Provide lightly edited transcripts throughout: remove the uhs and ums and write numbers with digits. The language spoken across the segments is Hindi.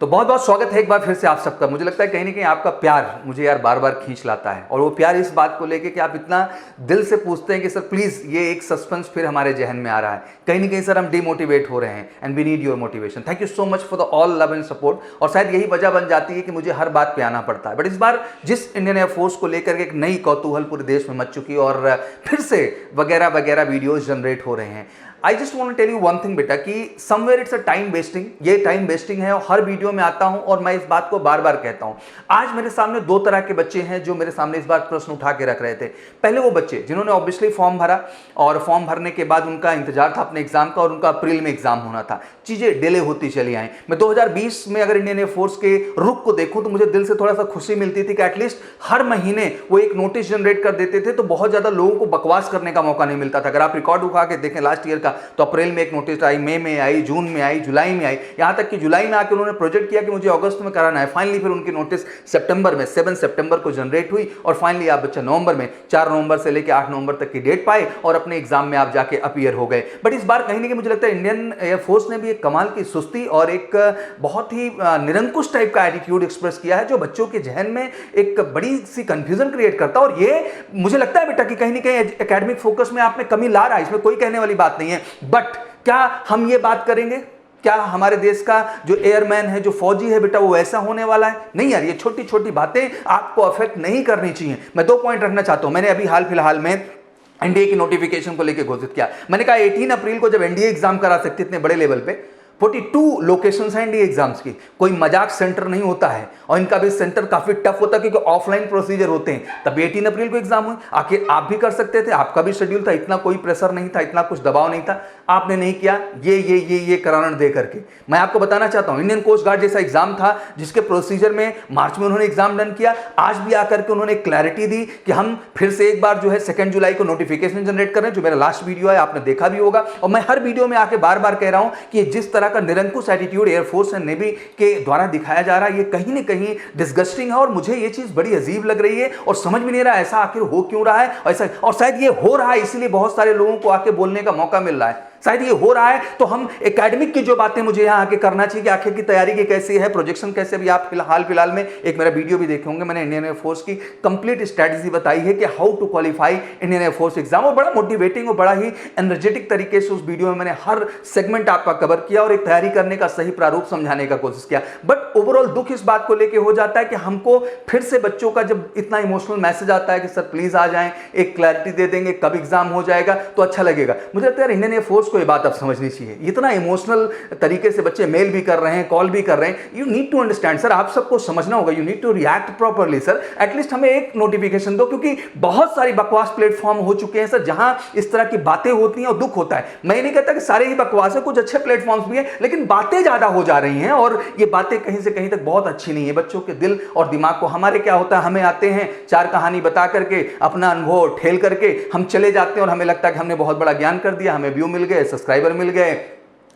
तो बहुत बहुत स्वागत है एक बार फिर से आप सबका। मुझे लगता है कहीं ना कहीं आपका प्यार मुझे यार बार बार खींच लाता है, और वो प्यार इस बात को लेके कि आप इतना दिल से पूछते हैं कि सर प्लीज़ ये एक सस्पेंस फिर हमारे जहन में आ रहा है। कहीं ना कहीं सर हम डिमोटिवेट हो रहे हैं and we need your motivation. Thank you so much for the all love and support. और शायद यही वजह बन जाती है कि मुझे हर बात पे आना पड़ता है। बट इस बार जिस इंडियन एयरफोर्स को लेकर के एक नई कौतूहल पूरे देश में मच चुकी और फिर से वगैरह वगैरह वीडियोज जनरेट हो रहे हैं। I just want tell you one thing बेटा कि somewhere it's a time wasting. ये टाइम वेस्टिंग है और हर वीडियो में आता हूं और मैं इस बात को बार बार कहता हूं। आज मेरे सामने दो तरह के बच्चे हैं जो मेरे सामने इस बार प्रश्न उठा के रख रहे थे। पहले वो बच्चे जिन्होंने ऑब्वियसली फॉर्म भरा और फॉर्म भरने के बाद उनका इंतजार था अपने एग्जाम का और उनका अप्रैल में एग्जाम होना था। चीजें डिले होती चली आई। मैं 2020 में अगर इंडियन एयरफोर्स के रुख को देखूं तो मुझे दिल से थोड़ा सा खुशी मिलती थी कि एटलीस्ट हर महीने वो एक नोटिस जनरेट कर देते थे, तो बहुत ज्यादा लोगों को बकवास करने का मौका नहीं मिलता था। अगर आप रिकॉर्ड उठा के देखें लास्ट ईयर का, तो अप्रैल में एक नोटिस आई, मई में आई, जून में आई, जुलाई में आई, यहां तक कि जुलाई में आकर उन्होंने प्रोजेक्ट किया कि मुझे अगस्त में कराना है। फाइनली फिर उनकी नोटिस सितंबर में 7 सितंबर को जनरेट हुई और फाइनली आप बच्चा नवंबर में 4 नवंबर से लेकर 8 नवंबर तक की डेट पाए और अपने एग्जाम में आप जाके अपीयर हो गए। बट इस बार कहीं ना कहीं मुझे लगता है इंडियन एयरफोर्स ने भी एक कमाल की सुस्ती और एक बहुत ही निरंकुश टाइप का एटीट्यूड एक्सप्रेस किया है जो बच्चों के जहन में एक बड़ी सी कंफ्यूजन क्रिएट करता है। और ये मुझे लगता है बेटा कि कहीं ना कहीं एकेडमिक फोकस में आप में कमी ला रहा है, इसमें कोई कहने वाली बात नहीं है। बट क्या हम ये बात करेंगे, क्या हमारे देश का जो एयरमैन है, जो फौजी है बेटा, वो ऐसा होने वाला है? नहीं यार, ये छोटी छोटी बातें आपको अफेक्ट नहीं करनी चाहिए। मैं 2 पॉइंट रखना चाहता हूं। मैंने अभी हाल फिलहाल में एनडीए की नोटिफिकेशन को लेकर घोषित किया। मैंने कहा 18 अप्रैल को जब एनडीए एग्जाम करा सकते इतने बड़े लेवल पे, 42 लोकेशंस हैं एनडीए एग्जाम्स की, कोई मजाक सेंटर नहीं होता है और इनका भी सेंटर काफी टफ होता है क्योंकि ऑफलाइन प्रोसीजर होते हैं। तब 18 अप्रैल को एग्जाम हुए, आखिर आप भी कर सकते थे, आपका भी शेड्यूल था, इतना कोई प्रेशर नहीं था, इतना कुछ दबाव नहीं था। आपने नहीं किया ये कारण दे करके। मैं आपको बताना चाहता हूं, इंडियन कोस्ट गार्ड जैसा एग्जाम था जिसके प्रोसीजर में मार्च में उन्होंने एग्जाम डन किया, आज भी आकर के उन्होंने क्लैरिटी दी कि हम फिर से एक बार जो है 2 जुलाई को नोटिफिकेशन जनरेट कर रहे हैं, जो मेरा लास्ट वीडियो है आपने देखा भी होगा। और मैं हर वीडियो में आके बार बार कह रहा हूं कि जिस तरह का निरंकुश एटीट्यूड एयरफोर्स एंड नेवी के द्वारा दिखाया जा रहा है, ये कहीं ना कहीं डिस्गस्टिंग है और मुझे ये चीज बड़ी अजीब लग रही है और समझ में नहीं रहा ऐसा आखिर हो क्यों रहा है ऐसा। और शायद ये हो रहा है इसलिए बहुत सारे लोगों को आके बोलने का मौका मिल रहा है। शायद ये हो रहा है तो हम एकेडमिक की जो बातें मुझे यहां आके करना चाहिए कि आखिर की तैयारी की कैसी है, प्रोजेक्शन कैसे। अभी आप फिलहाल में एक मेरा वीडियो भी देखे होंगे, मैंने इंडियन एयरफोर्स की कंप्लीट स्ट्रेटजी बताई है कि how to qualify Indian air force exam, और बड़ा मोटिवेटिंग और बड़ा ही एनर्जेटिक तरीके से उस वीडियो में मैंने हर सेगमेंट आपका कवर किया और एक तैयारी करने का सही प्रारूप समझाने का कोशिश किया। बट ओवरऑल दुख इस बात को लेकर हो जाता है कि हमको फिर से बच्चों का जब इतना इमोशनल मैसेज आता है कि सर प्लीज आ जाएं, एक क्लैरिटी दे देंगे, कब एग्जाम हो जाएगा तो अच्छा लगेगा। मुझे लगता है इंडियन एयरफोर्स को ये बात अब समझनी चाहिए। इतना इमोशनल तरीके से बच्चे मेल भी कर रहे हैं, कॉल भी कर रहे हैं। You need to understand sir, आप सबको समझना होगा, you need to react properly sir. At least हमें एक नोटिफिकेशन दो, क्योंकि बहुत सारी बकवास प्लेटफॉर्म हो चुके हैं सर जहां इस तरह की बातें होती हैं और दुख होता है। मैं नहीं कहता कि सारे ही बकवास है, कुछ अच्छे प्लेटफॉर्म्स भी हैं, लेकिन बातें ज्यादा हो जा रही हैं और ये बातें कहीं से कहीं तक बहुत अच्छी नहीं है। बच्चों के दिल और दिमाग को, हमारे क्या होता है, हमें आते हैं 4 कहानी बता करके, अपना अनुभव ठेल करके हम चले जाते हैं और हमें लगता है कि हमने बहुत बड़ा ज्ञान कर दिया, हमें व्यू मिल गए, सब्सक्राइबर मिल गए,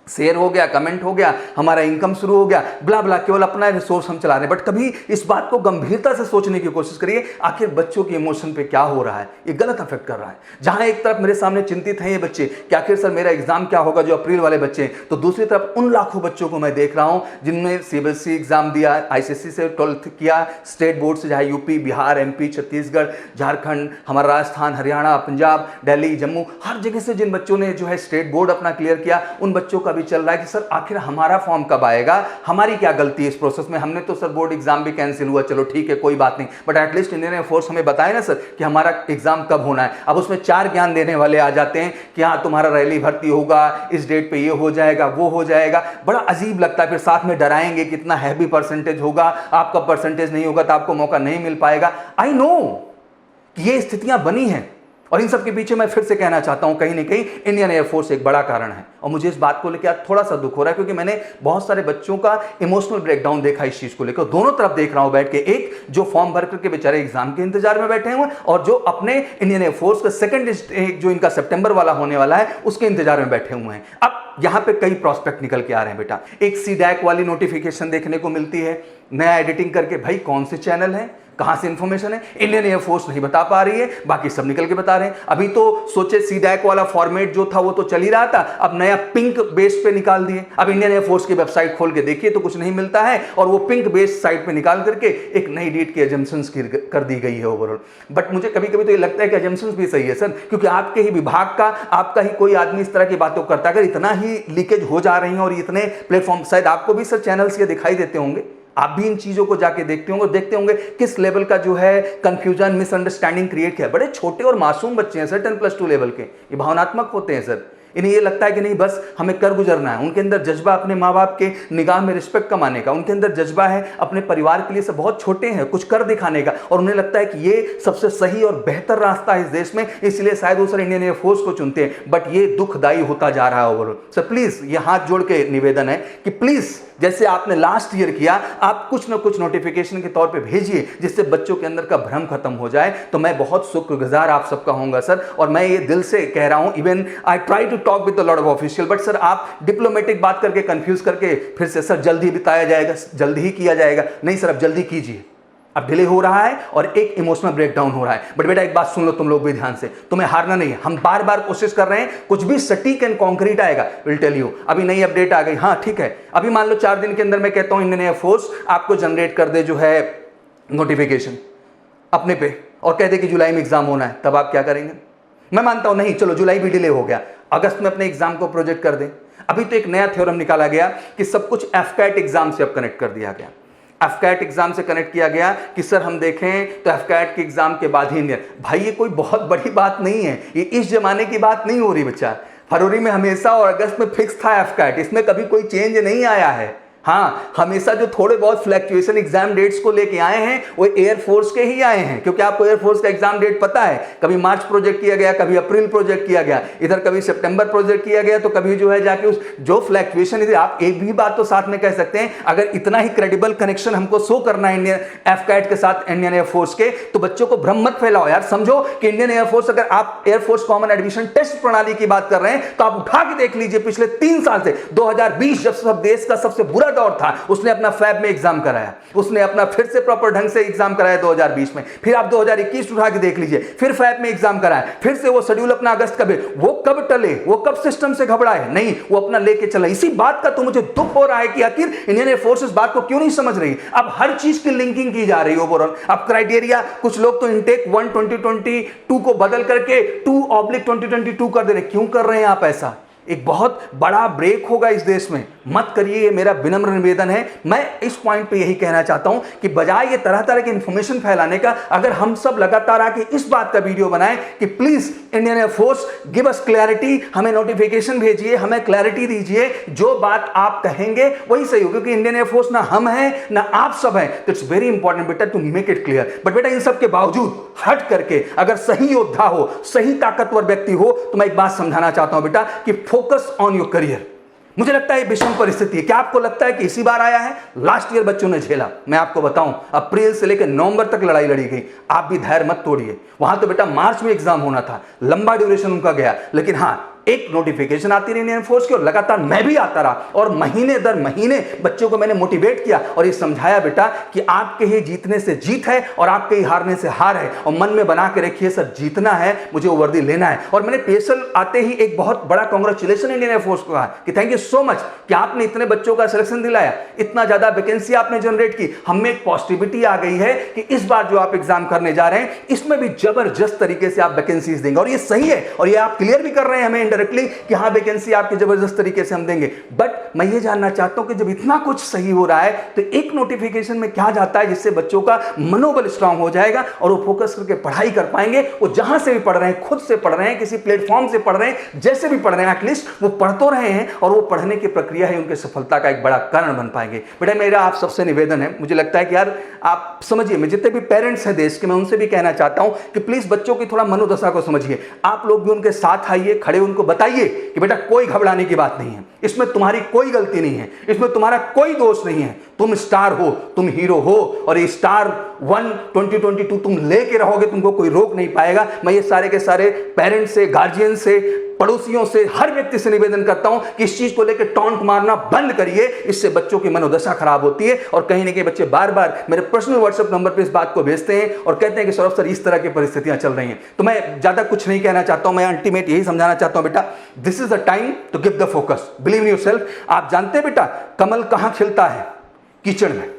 शेयर हो गया, कमेंट हो गया, हमारा इनकम शुरू हो गया, ब्ला ब्ला, केवल अपना रिसोर्स हम चला रहे हैं। बट कभी इस बात को गंभीरता से सोचने की कोशिश करिए, आखिर बच्चों के इमोशन पे क्या हो रहा है, ये गलत अफेक्ट कर रहा है। जहां एक तरफ मेरे सामने चिंतित हैं ये बच्चे कि आखिर सर मेरा एग्जाम क्या होगा, जो अप्रैल वाले बच्चे, तो दूसरी तरफ उन लाखों बच्चों को मैं देख रहा हूं जिनने सीबीएसई एग्जाम दिया, आईसीएसई से 12th किया, स्टेट बोर्ड से, चाहे यूपी, बिहार, एमपी, छत्तीसगढ़, झारखंड, हमारा राजस्थान, हरियाणा, पंजाब, दिल्ली, जम्मू, हर जगह से जिन बच्चों ने जो है स्टेट बोर्ड अपना क्लियर किया, उन बच्चों का भी चल रहा है कि सर आखिर हमारा फॉर्म कब आएगा, हमारी क्या गलती है इस प्रोसेस में। हमने तो सर बोर्ड एग्जाम भी कैंसिल हुआ, चलो ठीक है कोई बात नहीं, बट एटलीस्ट इंडियन एयरफोर्स हमें बताए ना सर कि हमारा एग्जाम कब होना है। अब उसमें 4 ज्ञान देने वाले आ जाते हैं कि हाँ तुम्हारा रैली भर्ती होगा, इस डेट पे ये हो जाएगा, वो हो जाएगा। बड़ा अजीब लगता है। फिर साथ में डराएंगे कि इतना हैवी परसेंटेज होगा, आपका परसेंटेज नहीं होगा तो आपको मौका नहीं मिल पाएगा। आई नो कि ये स्थितियां बनी हैं और इन सब के पीछे मैं फिर से कहना चाहता हूं कहीं ना कहीं इंडियन एयरफोर्स एक बड़ा कारण है। और मुझे इस बात को लेकर थोड़ा सा दुख हो रहा है क्योंकि मैंने बहुत सारे बच्चों का इमोशनल ब्रेकडाउन देखा इस चीज को लेकर। दोनों तरफ देख रहा हूं बैठ के, एक जो फॉर्म भर करके बेचारे एग्जाम के इंतजार में बैठे हुए और जो अपने इंडियन एयरफोर्स का सेकंड जो इनका सितंबर वाला होने वाला है उसके इंतजार में बैठे हुए हैं। अब यहां पे कई प्रोस्पेक्ट निकल के आ रहे हैं बेटा। एक सीडैक वाली नोटिफिकेशन देखने को मिलती है, नया एडिटिंग करके, भाई कौन से चैनल है, कहां से इंफॉर्मेशन है? इंडियन एयरफोर्स नहीं बता पा रही है, बाकी सब निकल के बता रहे हैं। अभी तो सोचे सीडैक वाला फॉर्मेट जो था वो तो चल ही रहा था, अब नया पिंक बेस पे निकाल दिए। अब इंडियन एयरफोर्स की वेबसाइट खोल के देखिए तो कुछ नहीं मिलता है, और वो पिंक बेस साइट पे निकाल करके एक नई डेट की एजम्पशंस कर दी गई है ओवरऑल। बट मुझे कभी कभी तो ये लगता है कि एजम्पशंस भी सही है सर, क्योंकि आपके ही विभाग का, आपका ही कोई आदमी इस तरह की बातों करता है। अगर इतना ही लीकेज हो जा रही है और इतने प्लेटफॉर्म, शायद आपको भी सर चैनल्स ये दिखाई देते होंगे, आप भी इन चीजों को जाके देखते होंगे, देखते होंगे किस लेवल का जो है कंफ्यूजन, मिसअंडरस्टैंडिंग क्रिएट किया है। बड़े छोटे और मासूम बच्चे हैं सर, 10+2 लेवल के, ये भावनात्मक होते हैं सर। इन्हें ये लगता है कि नहीं बस हमें कर गुजरना है। उनके अंदर जज्बा अपने माँ बाप के निगाह में रिस्पेक्ट कमाने का, उनके अंदर जज्बा है अपने परिवार के लिए, सब बहुत छोटे हैं, कुछ कर दिखाने का, और उन्हें लगता है कि ये सबसे सही और बेहतर रास्ता है इस देश में, इसलिए शायद वो सर इंडियन एयरफोर्स को चुनते हैं। बट ये दुखदायी होता जा रहा है ओवरऑल। सर प्लीज ये हाथ जोड़ के निवेदन है कि प्लीज जैसे आपने लास्ट ईयर किया, आप कुछ ना कुछ नोटिफिकेशन के तौर पे भेजिए जिससे बच्चों के अंदर का भ्रम खत्म हो जाए। तो मैं बहुत शुक्रगुजार आप सबका होऊंगा सर, और मैं ये दिल से कह रहा हूं, even I try to talk with the lot of official, but sir आप डिप्लोमेटिक बात करके कंफ्यूज करके फिर से सर जल्दी बिताया जाएगा, जल्दी ही किया जाएगा। नहीं सर, अब जल्दी कीजिए, अब डिले हो रहा है और एक इमोशनल ब्रेकडाउन हो रहा है। बट बेटा एक बात सुन लो तुम लोग भी ध्यान से, तुम्हें हारना नहीं है। हम बार बार कोशिश कर रहे हैं, कुछ भी सटीक एंड कॉन्क्रीट आएगा, विल टेल यू। अभी नई अपडेट आ गई, हाँ ठीक है, अभी मान लो 4 दिन के अंदर मैं कहता हूं इंडियन एयरफोर्स आपको जनरेट कर दे जो है नोटिफिकेशन अपने पे, और कह दे कि जुलाई में एग्जाम होना है, तब आप क्या करेंगे? मैं मानता हूं नहीं, चलो जुलाई भी डिले हो गया, अगस्त में अपने एग्जाम को प्रोजेक्ट कर दें। अभी तो एक नया थ्योरम निकाला गया कि सब कुछ एफकैट एग्जाम से अब कनेक्ट कर दिया गया, एफकैट एग्जाम से कनेक्ट किया गया कि सर हम देखें तो एफकैट के एग्जाम के बाद ही इंडियन। भाई ये कोई बहुत बड़ी बात नहीं है, ये इस जमाने की बात नहीं हो रही बच्चा। फरवरी में हमेशा और अगस्त में फिक्स था एफकैट, इसमें कभी कोई चेंज नहीं आया है। हाँ, हमेशा जो थोड़े बहुत फ्लैक्चुएशन एग्जाम डेट्स को लेके आए हैं वो एयरफोर्स के ही आए हैं, क्योंकि आपको एयरफोर्स का एग्जाम डेट पता है, कभी मार्च प्रोजेक्ट किया गया, कभी अप्रैल प्रोजेक्ट किया गया, इधर कभी सितंबर प्रोजेक्ट किया गया, तो कभी जो है जाके उस जो फ्लैक्चुएशन, इधर आप एक भी बात तो साथ में कह सकते हैं, अगर इतना ही क्रेडिबल कनेक्शन हमको शो करना है इंडियन एफकैट के साथ इंडियन एयरफोर्स के, तो बच्चों को भ्रम मत फैलाओ यार। समझो कि इंडियन एयरफोर्स, अगर आप एयरफोर्स कॉमन एडमिशन टेस्ट प्रणाली की बात कर रहे हैं तो आप उठा के देख लीजिए पिछले 3 साल से, 2020 जब सब देश का सबसे बुरा दौर था, उसने अपना फैब में एग्जाम कराया, उसने अपना फिर से प्रॉपर ढंग से एग्जाम कराया 2020 में, फिर आप 2021 उठा के देख लीजिए, फिर फैब में एग्जाम कराया, फिर से वो शेड्यूल अपना अगस्त का, वो कब टले, वो कब सिस्टम से घबराए? नहीं, वो अपना लेके चला। इसी बात का तो मुझे दुख हो रहा है कि आखिर इंडियन एयरफोर्स इस बात को क्यों नहीं समझ रही। अब हर चीज की लिंकिंग की जा रही है ओवरऑल। अब क्राइटेरिया, कुछ लोग तो इनटेक 1 2022 को बदल करके 2/2022 कर दे रहे। क्यों कर रहे हैं आप ऐसा? एक बहुत बड़ा ब्रेक होगा इस देश में, मत करिए, ये मेरा विनम्र निवेदन है। मैं इस पॉइंट पे यही कहना चाहता हूं कि बजाय ये तरह तरह की इंफॉर्मेशन फैलाने का, अगर हम सब लगातार आके इस बात का वीडियो बनाएं कि please Indian air force give us clarity, हमें नोटिफिकेशन भेजिए, हमें क्लैरिटी दीजिए, जो बात आप कहेंगे वही सही हो, क्योंकि इंडियन एयरफोर्स ना हम हैं ना आप सब हैं। तो इट्स वेरी इंपॉर्टेंट बेटा to make it clear. But बेटा इन सब के बावजूद हट करके अगर सही योद्धा हो, सही ताकतवर व्यक्ति हो, तो मैं एक बात समझाना चाहता हूं बेटा कि फोकस ऑन योर करियर। मुझे लगता है विषम परिस्थिति है। क्या आपको लगता है कि इसी बार आया है? लास्ट ईयर बच्चों ने झेला। मैं आपको बताऊं, अप्रैल से लेकर नवंबर तक लड़ाई लड़ी गई। आप भी धैर्य मत तोड़िए। वहां तो बेटा मार्च में एग्जाम होना था, लंबा ड्यूरेशन उनका गया, लेकिन हाँ एक नोटिफिकेशन आती रही इंडियन फोर्स की, और लगातार मैं भी आता रहा, और महीने दर महीने बच्चों को मैंने मोटिवेट किया और ये समझाया बेटा कि आपके ही जीतने से जीत है और आपके ही हारने से हार है, और मन में बना के रखिए सर जीतना है, मुझे वो वर्दी लेना है। और मैंने पेशल आते ही एक बहुत बड़ा कांग्रेचुलेशन इंडियन एयरफोर्स को कहा कि थैंक यू सो मच कि आपने इतने बच्चों का सिलेक्शन दिलाया, इतना ज्यादा वैकेंसी आपने जनरेट की। हमें एक पॉजिटिविटी आ गई है कि इस बार जो आप एग्जाम करने जा रहे हैं इसमें भी जबरदस्त तरीके से आप वैकेंसीज देंगे, और ये सही है, और ये आप क्लियर भी कर रहे हैं हमें इनडायरेक्टली कि हाँ वैकेंसी आपकी जबरदस्त तरीके से हम देंगे। बट मैं ये जानना चाहता हूं कि जब इतना कुछ सही हो रहा है तो एक नोटिफिकेशन में क्या जाता है जिससे बच्चों का मनोबल स्ट्रांग हो जाएगा और वो फोकस करके पढ़ाई कर पाएंगे। वो जहां से भी पढ़ रहे हैं, खुद से पढ़ रहे हैं, किसी प्लेटफॉर्म से पढ़ रहे हैं, जैसे भी पढ़ रहे हैं, एटलीस्ट वो पढ़ तो रहे हैं, और वो पढ़ने की प्रक्रिया है उनके सफलता का एक बड़ा कारण बन पाएंगे। बेटा मेरा आप सबसे निवेदन है, मुझे लगता है कि यार आप समझिए, मैं जितने भी पेरेंट्स हैं देश के, मैं उनसे भी कहना चाहता हूं कि प्लीज बच्चों की थोड़ा मनोदशा को समझिए। आप लोग भी उनके साथ आइए, खड़े उनको बताइए कि बेटा कोई घबराने की बात नहीं है, इसमें तुम्हारी कोई गलती नहीं है, इसमें तुम्हारा कोई दोष नहीं है, तुम स्टार हो, तुम हीरो हो, और ये स्टार 1 2022 तुम लेके रहोगे, तुमको कोई रोक नहीं पाएगा। मैं ये सारे के सारे पेरेंट्स से, गार्जियन से, पड़ोसियों से, हर व्यक्ति से निवेदन करता हूं कि इस चीज को लेकर टॉन्ट मारना बंद करिए। इससे बच्चों की मनोदशा खराब होती है, और कहीं ना कहीं बच्चे बार बार मेरे पर्सनल व्हाट्सएप नंबर पे इस बात को भेजते हैं और कहते हैं कि सौरभ सर इस तरह की परिस्थितियां चल रही हैं। तो मैं ज्यादा कुछ नहीं कहना चाहता हूं, मैं अल्टीमेट यही समझाना चाहता हूं, बेटा this is the time to give the focus, believe in yourself. आप जानते हैं बेटा कमल कहां खिलता है? कीचड़ में।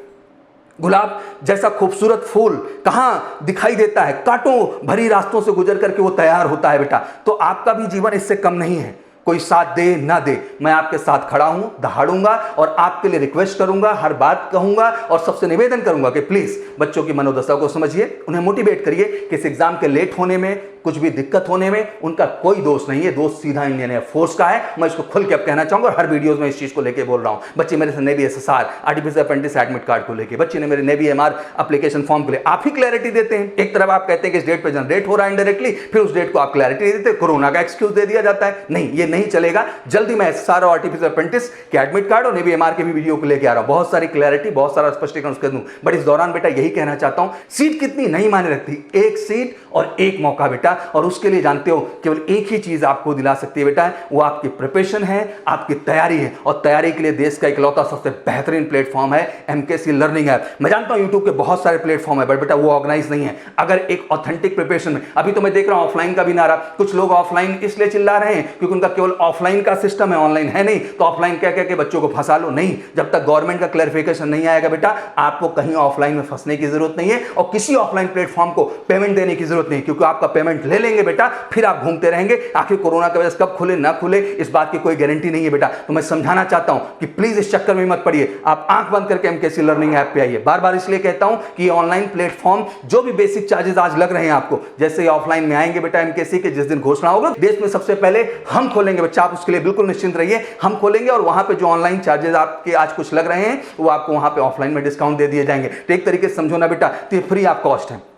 गुलाब जैसा खूबसूरत फूल कहां दिखाई देता है? कांटों भरी रास्तों से गुजर करके वो तैयार होता है बेटा। तो आपका भी जीवन इससे कम नहीं है। कोई साथ दे ना दे, मैं आपके साथ खड़ा हूं, दहाड़ूंगा और आपके लिए रिक्वेस्ट करूंगा, हर बात कहूंगा और सबसे निवेदन करूंगा कि प्लीज बच्चों की मनोदशा को समझिए, उन्हें मोटिवेट करिए कि इस एग्जाम के लेट होने में, कुछ भी दिक्कत होने में उनका कोई दोष नहीं है, दोष सीधा इंडियन एयरफोर्स का है। मैं इसको खुल के अब कहना चाहूंगा और हर वीडियोस में इस चीज को लेके बोल रहा हूं। बच्चे मेरे से navy SSR, artificial apprentice admit card को लेके, बच्चे ने मेरे नेवी एमआर एप्लीकेशन फॉर्म के लिए आप ही क्लैरिटी देते हैं। एक तरफ आप कहते हैं कि इस डेट पे जनरेट हो रहा है इनडायरेक्टली, फिर उस डेट को आप क्लैरिटी नहीं देते, कोरोना का एक्सक्यूज दे दिया जाता है। नहीं, ये नहीं चलेगा। जल्दी मैं एसएसआर और आर्टिफिशियल अप्रेंटिस के एडमिट कार्ड और नेवी एमआर के भी वीडियो को लेके आ रहा हूं, बहुत सारी क्लैरिटी, बहुत सारा स्पष्टीकरण कर दूं। बट इस दौरान बेटा यही कहना चाहता हूं, सीट कितनी नहीं माने रखती, एक सीट और एक मौका बेटा, और उसके लिए जानते हो केवल एक ही चीज आपको दिला सकती है बेटा, वो आपकी प्रिपरेशन है, आपकी तैयारी है। और तैयारी के लिए देश का इकलौता सबसे बेहतरीन प्लेटफॉर्म है एमकेसी लर्निंग ऐप। मैं जानता हूं यूट्यूब के बहुत सारे प्लेटफॉर्म है, बट बेटा वो ऑर्गेनाइज नहीं है। अगर एक ऑथेंटिक प्रिपरेशन में, अभी तो मैं देख रहा हूं ऑफलाइन का भी नारा, कुछ लोग ऑफलाइन इसलिए चिल्ला रहे हैं क्योंकि उनका केवल ऑफलाइन का सिस्टम है, ऑनलाइन है नहीं, तो ऑफलाइन क्या क्या के बच्चों को फंसा लो। नहीं, जब तक गवर्नमेंट का क्लैरिफिकेशन नहीं आएगा बेटा, आपको कहीं ऑफलाइन में फंसने की जरूरत नहीं है, और किसी ऑफलाइन प्लेटफॉर्म को पेमेंट देने की जरूरत नहीं, क्योंकि आपका पेमेंट ले लेंगे बेटा, फिर आप घूमते रहेंगे। आखिर कोरोना की वजह से कब खुले ना खुले इस बात की कोई गारंटी नहीं है बेटा। तो मैं समझाना चाहता हूं कि प्लीज इस चक्कर में मत पड़िए, आप आंख बंद करके एमकेसी लर्निंग ऐप पे आइए। बार बार इसलिए कहता हूं कि ऑनलाइन प्लेटफॉर्म जो भी बेसिक चार्जेस आज लग रहे हैं आपको, जैसे ऑफलाइन में आएंगे बेटा एमकेसी के, जिस दिन घोषणा होगा देश में सबसे पहले हम खोलेंगे बच्चा, आप उसके लिए बिल्कुल निश्चिंत रहिए, हम खोलेंगे और वहां पे जो ऑनलाइन चार्जेस आपके आज कुछ लग रहे हैं वो आपको वहां पे ऑफलाइन में डिस्काउंट दे दिए जाएंगे। तो एक तरीके से समझो ना बेटा, तो ये फ्री ऑफ कॉस्ट है।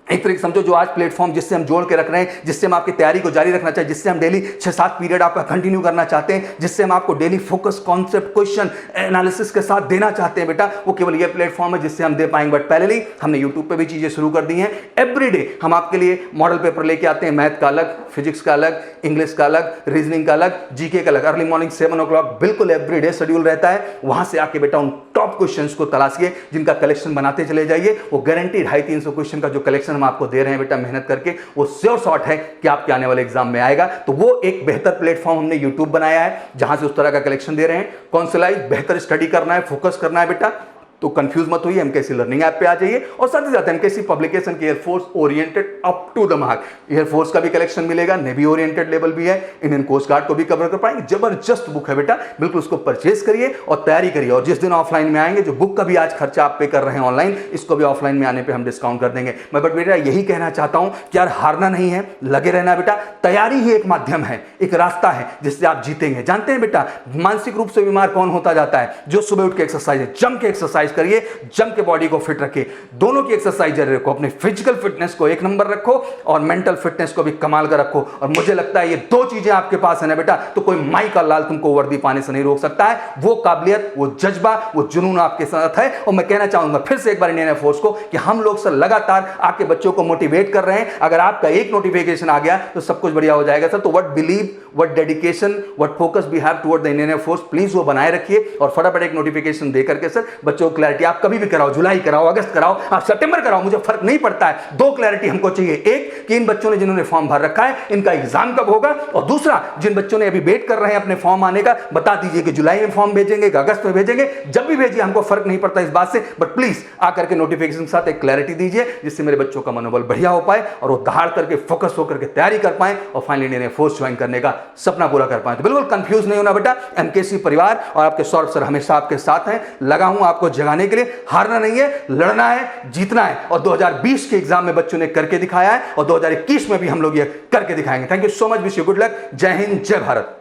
एक तरीके समझो जो आज प्लेटफॉर्म जिससे हम जोड़ के रख रहे हैं, जिससे हम आपकी तैयारी को जारी रखना चाहते हैं, जिससे हम डेली 6-7 पीरियड आपका कंटिन्यू करना चाहते हैं, जिससे हम आपको daily focus, concept, question analysis के साथ देना चाहते हैं बेटा, वो केवल ये प्लेटफॉर्म है जिससे हम दे पाएंगे। बट पहले हमने यूट्यूब पे भी चीजें शुरू कर दी हैं। एवरीडे हम आपके लिए मॉडल पेपर लेके आते हैं, मैथ का अलग, फिजिक्स का अलग, इंग्लिश का अलग, रीजनिंग का अलग, जीके का अलग। अर्ली मॉर्निंग 7 o'clock बिल्कुल एवरीडे शेड्यूल रहता है। वहां से आके बेटा उन टॉप क्वेश्चंस को तलाशिए, जिनका कलेक्शन बनाते चले जाइए। वो गारंटी 250-300 क्वेश्चन का जो कलेक्शन हम आपको दे रहे हैं बेटा मेहनत करके, वो श्योर शॉट है कि आपके आने वाले एग्जाम में आएगा। तो वो एक बेहतर प्लेटफॉर्म हमने यूट्यूब बनाया है, जहां से उस तरह का कलेक्शन दे रहे हैं। कौनसिलाइज बेहतर स्टडी करना है, फोकस करना है बेटा, तो कंफ्यूज मत होइए, एमकेसी लर्निंग ऐप पे आ जाइए। और साथ ही साथ एमकेसी पब्लिकेशन के air force oriented up to the mark, air force का भी कलेक्शन मिलेगा, नेवी ओरिएंटेड लेवल भी है, इंडियन कोस्ट गार्ड को भी कवर कर पाएंगे। जबरदस्त बुक है बेटा, बिल्कुल उसको परचेज करिए और तैयारी करिए। और जिस दिन ऑफलाइन में आएंगे, जो बुक का भी आज खर्चा आप पे कर रहे हैं ऑनलाइन, इसको भी ऑफलाइन में आने पे हम डिस्काउंट कर देंगे। मैं बट बेटा यही कहना चाहता हूं कि यार हारना नहीं है, लगे रहना बेटा। तैयारी ही एक माध्यम है, एक रास्ता है जिससे आप जीतेंगे। जानते हैं बेटा मानसिक रूप से बीमार कौन होता जाता है? जो सुबह उठ के एक्सरसाइज, जम के एक्सरसाइज करिए, के बॉडी को फिट रखे, दोनों की एक्सरसाइज जारी रखो, अपने फिजिकल फिटनेस को एक नंबर रखो और मेंटल फिटनेस को भी कमाल का रखो। और मुझे लगता है ये दो चीजें आपके पास है ना बेटा, तो कोई माई का लाल तुमको वर्दी पाने से नहीं रोक सकता है। वो काबिलियत, वो जज्बा, वो जुनून आपके साथ है। और मैं कहना चाहूंगा फिर से एक बार इंडियन एयरफोर्स को कि हम लोग सर लगातार आपके बच्चों को मोटिवेट कर रहे हैं। अगर आपका एक नोटिफिकेशन आ गया तो सब कुछ बढ़िया हो जाएगा सर। तो what believe, what dedication, what focus we have toward the Indian air force, please वो बनाए रखिए और फटाफट एक नोटिफिकेशन दे करके सर बच्चों को क्लैरिटी, आप कभी भी कराओ, जुलाई कराओ, अगस्त कराओ, आप सितंबर कराओ, मुझे फर्क नहीं पड़ता है। दो क्लैरिटी हमको चाहिए, एक कि इन बच्चों ने जिन्होंने फॉर्म भर रखा है इनका एग्जाम कब होगा, और दूसरा जिन बच्चों ने अभी वेट कर रहे हैं अपने फॉर्म आने का, बता दीजिए कि जुलाई में फॉर्म भेजेंगे कि अगस्त में भेजेंगे, जब भी भेजिए हमको फर्क नहीं पड़ता इस बात से। बट प्लीज आकर के नोटिफिकेशन के साथ एक क्लैरिटी दीजिए जिससे मेरे बच्चों का मनोबल बढ़िया हो पाए और वो दहाड़ करके फोकस होकर के तैयारी कर पाए और फाइनली इंडियन एयरफोर्स ज्वाइन करने का सपना पूरा कर पाए। तो बिल्कुल कंफ्यूज नहीं होना बेटा, एमकेसी परिवार और आपके सौरभ सर हमेशा आपके साथ हैं। लगा हूं आपको जगाने के लिए, हारना नहीं है, लड़ना है, जीतना है। और 2020 के एग्जाम में बच्चों ने करके दिखाया है और 2021 में भी हम लोग ये करके दिखाएंगे। Thank you so much, wish you good luck. जय हिंद, जय भारत।